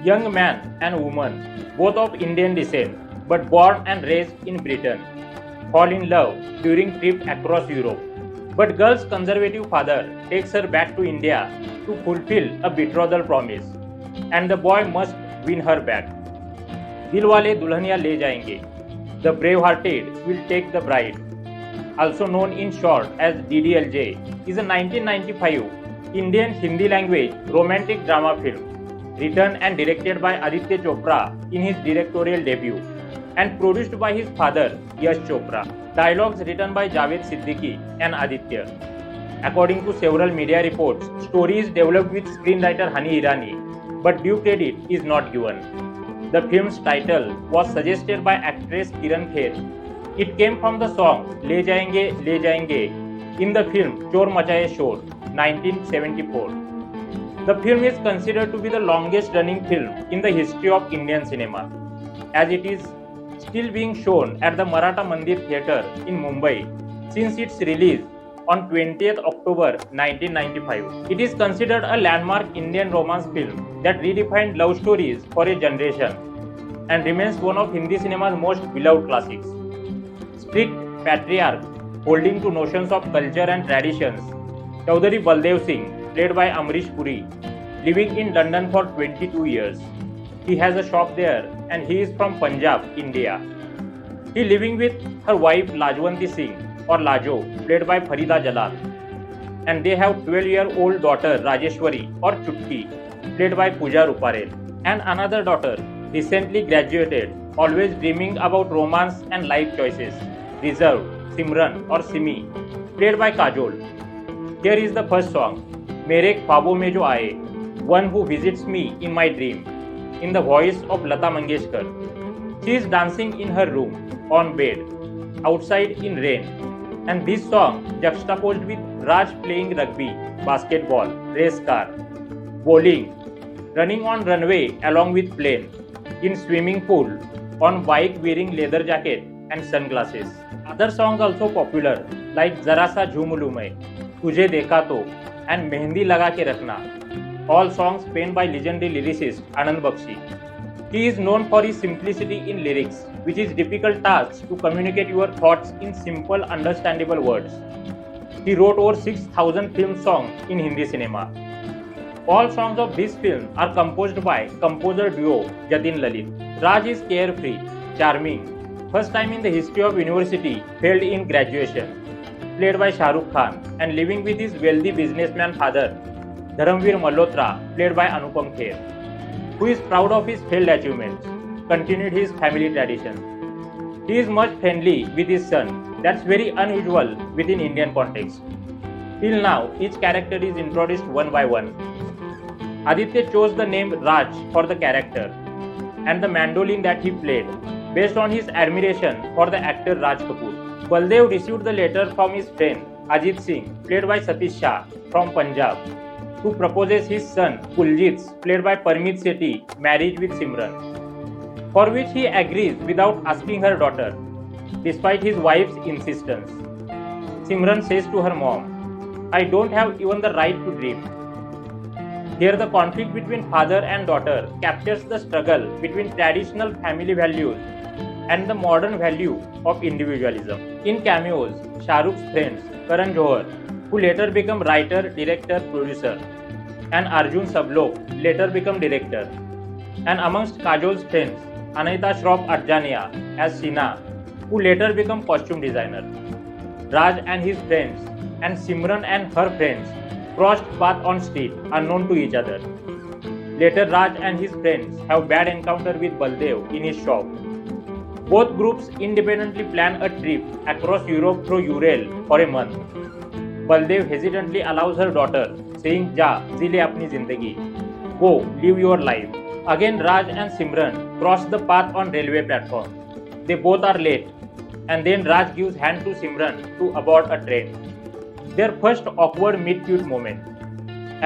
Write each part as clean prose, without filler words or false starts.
young man and woman, both of Indian descent but born and raised in Britain, fall in love during trip across Europe. But girl's conservative father takes her back to India to fulfill a betrothal promise, and the boy must win her back. Dilwale Dulhania Le Jayenge, the brave-hearted will take the bride, also known in short as DDLJ, is a 1995 Indian Hindi language romantic drama film written and directed by Aditya Chopra in his directorial debut and produced by his father Yash Chopra. Dialogues written by Javed Siddiqui and Aditya. According to several media reports, story is developed with screenwriter Hani Irani, but due credit is not given. The film's title was suggested by actress Kiran Kher. It came from the song Le Jayenge in the film Chor Machaye Shor, 1974. The film is considered to be the longest running film in the history of Indian cinema, as it is still being shown at the Maratha Mandir Theatre in Mumbai since its release on 20th October 1995. It is considered a landmark Indian romance film that redefined love stories for a generation and remains one of Hindi cinema's most beloved classics. Strict patriarch holding to notions of culture and traditions, Chaudhary Baldev Singh, played by Amrish Puri, living in London for 22 years. He has a shop there and he is from Punjab, India. He living with her wife Lajwanti Singh or Lajjo, played by Farida Jalal. And they have 12-year-old daughter Rajeshwari or Chutki, played by Pooja Ruparel. And another daughter, recently graduated, always dreaming about romance and life choices, reserved, Simran or Simi, played by Kajol. Here is the first song, Mere Khwabon Mein Jo Aaye, one who visits me in my dream, in the voice of Lata Mangeshkar. She is dancing in her room, on bed, outside in rain, and this song juxtaposed with Raj playing rugby, basketball, race car, bowling, running on runway along with plane, in swimming pool, on bike wearing leather jacket and sunglasses. Other songs also popular like Zara Sa Jhoom Loon Main, Tujhe Dekha To, and Mehndi Laga Ke Rakhna, all songs penned by legendary lyricist Anand Bakshi. He is known for his simplicity in lyrics, which is difficult task to communicate your thoughts in simple, understandable words. He wrote over 6,000 film songs in Hindi cinema. All songs of this film are composed by composer duo Jatin Lalit. Raj is carefree, charming, first time in the history of university failed in graduation, played by Shah Rukh Khan, and living with his wealthy businessman father Dharamveer Malhotra, played by Anupam Kher, who is proud of his failed achievements, continued his family tradition. He is much friendly with his son, that's very unusual within Indian context. Till now, each character is introduced one by one. Aditya chose the name Raj for the character and the mandolin that he played, based on his admiration for the actor Raj Kapoor. Baldev received the letter from his friend Ajit Singh, played by Satish Shah, from Punjab, who proposes his son Kuljit's, played by Parmeet Sethi, marriage with Simran, for which he agrees without asking her daughter, despite his wife's insistence. Simran says to her mom, "I don't have even the right to dream." Here the conflict between father and daughter captures the struggle between traditional family values and the modern value of individualism. In cameos, Shah Rukh's friends Karan Johar, who later become writer, director, producer, and Arjun Sablok, later become director. And amongst Kajol's friends, Anaita Shroff Arjania as Sina, who later become costume designer. Raj and his friends and Simran and her friends crossed path on street unknown to each other. Later Raj and his friends have bad encounter with Baldev in his shop. Both groups independently plan a trip across Europe through Ural for a month. Baldev hesitantly allows her daughter, saying, "Ja, ji le apni zindagi. Go, live your life." Again Raj and Simran cross the path on railway platform. They both are late, and then Raj gives hand to Simran to aboard a train. Their first awkward meet-cute moment.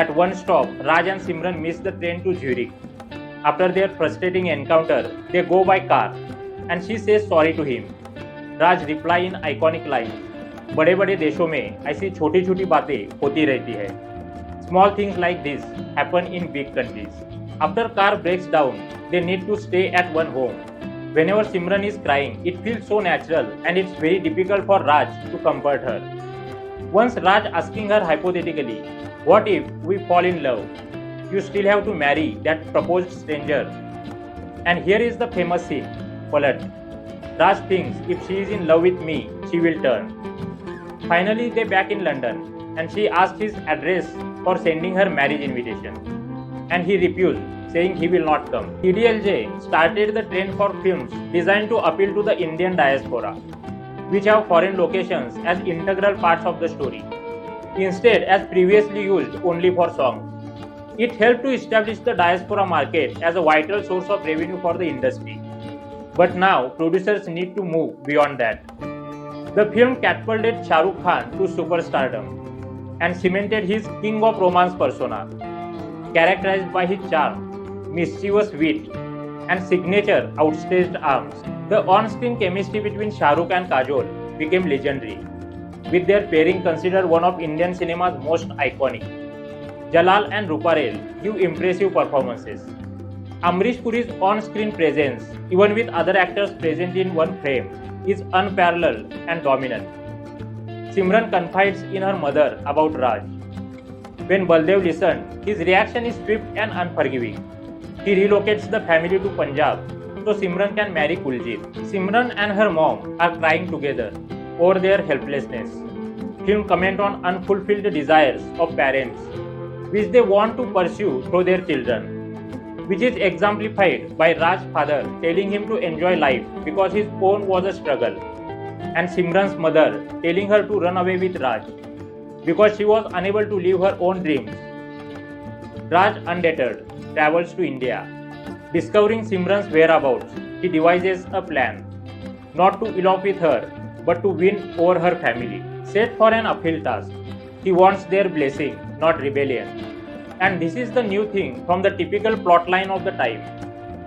At one stop, Raj and Simran miss the train to Zurich. After their frustrating encounter, they go by car, and she says sorry to him. Raj reply in iconic lines, "बड़े बड़े देशों में ऐसी छोटी छोटी बातें होती रहती है. Small things like this happen in big countries." After car breaks down, they need to stay at one home. Whenever Simran is crying, it feels so natural and it's very difficult for Raj to comfort her. Once Raj asking her hypothetically, what if we fall in love? You still have to marry that proposed stranger. And here is the famous scene, Palat. Raj thinks if she is in love with me, she will turn. Finally, they back in London and she asked his address for sending her marriage invitation. And he refused, saying he will not come. DDLJ started the trend for films designed to appeal to the Indian diaspora, which have foreign locations as integral parts of the story, instead as previously used only for songs. It helped to establish the diaspora market as a vital source of revenue for the industry. But now, producers need to move beyond that. The film catapulted Shah Rukh Khan to superstardom and cemented his king of romance persona, characterized by his charm, mischievous wit, and signature outstretched arms. The on-screen chemistry between Shah Rukh and Kajol became legendary, with their pairing considered one of Indian cinema's most iconic. Jalal and Ruparel give impressive performances. Amrish Puri's on-screen presence, even with other actors present in one frame, is unparalleled and dominant. Simran confides in her mother about Raj. When Baldev listens, his reaction is swift and unforgiving. He relocates the family to Punjab so Simran can marry Kuljit. Simran and her mom are crying together over their helplessness. Film comment on unfulfilled desires of parents, which they want to pursue through their children, which is exemplified by Raj's father telling him to enjoy life because his own was a struggle, and Simran's mother telling her to run away with Raj because she was unable to live her own dreams. Raj, undeterred, travels to India. Discovering Simran's whereabouts, he devises a plan, not to elope with her, but to win over her family. Set for an uphill task, he wants their blessing, not rebellion. And this is the new thing from the typical plotline of the time.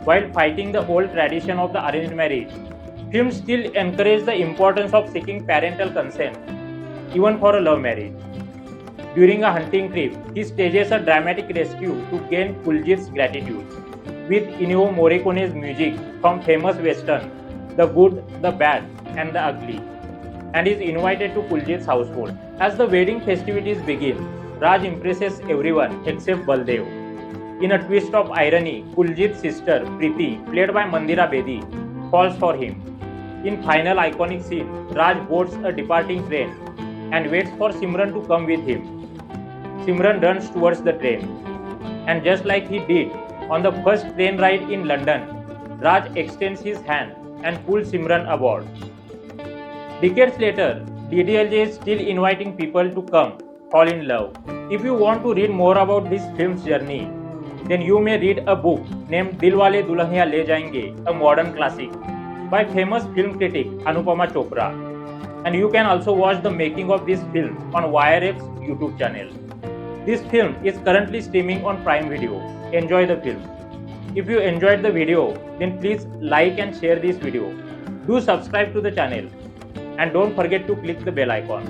While fighting the old tradition of the arranged marriage, films still encourage the importance of seeking parental consent, even for a love marriage. During a hunting trip, he stages a dramatic rescue to gain Kuljit's gratitude, with Ennio Morricone's music from famous western The Good, the Bad and the Ugly, and is invited to Kuljit's household. As the wedding festivities begin, Raj impresses everyone except Baldev. In a twist of irony, Kuljit's sister, Preeti, played by Mandira Bedi, falls for him. In final iconic scene, Raj boards a departing train and waits for Simran to come with him. Simran runs towards the train, and just like he did on the first train ride in London, Raj extends his hand and pulls Simran aboard. Decades later, DDLJ is still inviting people to come fall in love. If you want to read more about this film's journey, then you may read a book named Dilwale Dulhania Le Jayenge, a modern classic, by famous film critic Aditya Chopra. And you can also watch the making of this film on YRF's YouTube channel. This film is currently streaming on Prime Video. Enjoy the film. If you enjoyed the video, then please like and share this video. Do subscribe to the channel and don't forget to click the bell icon.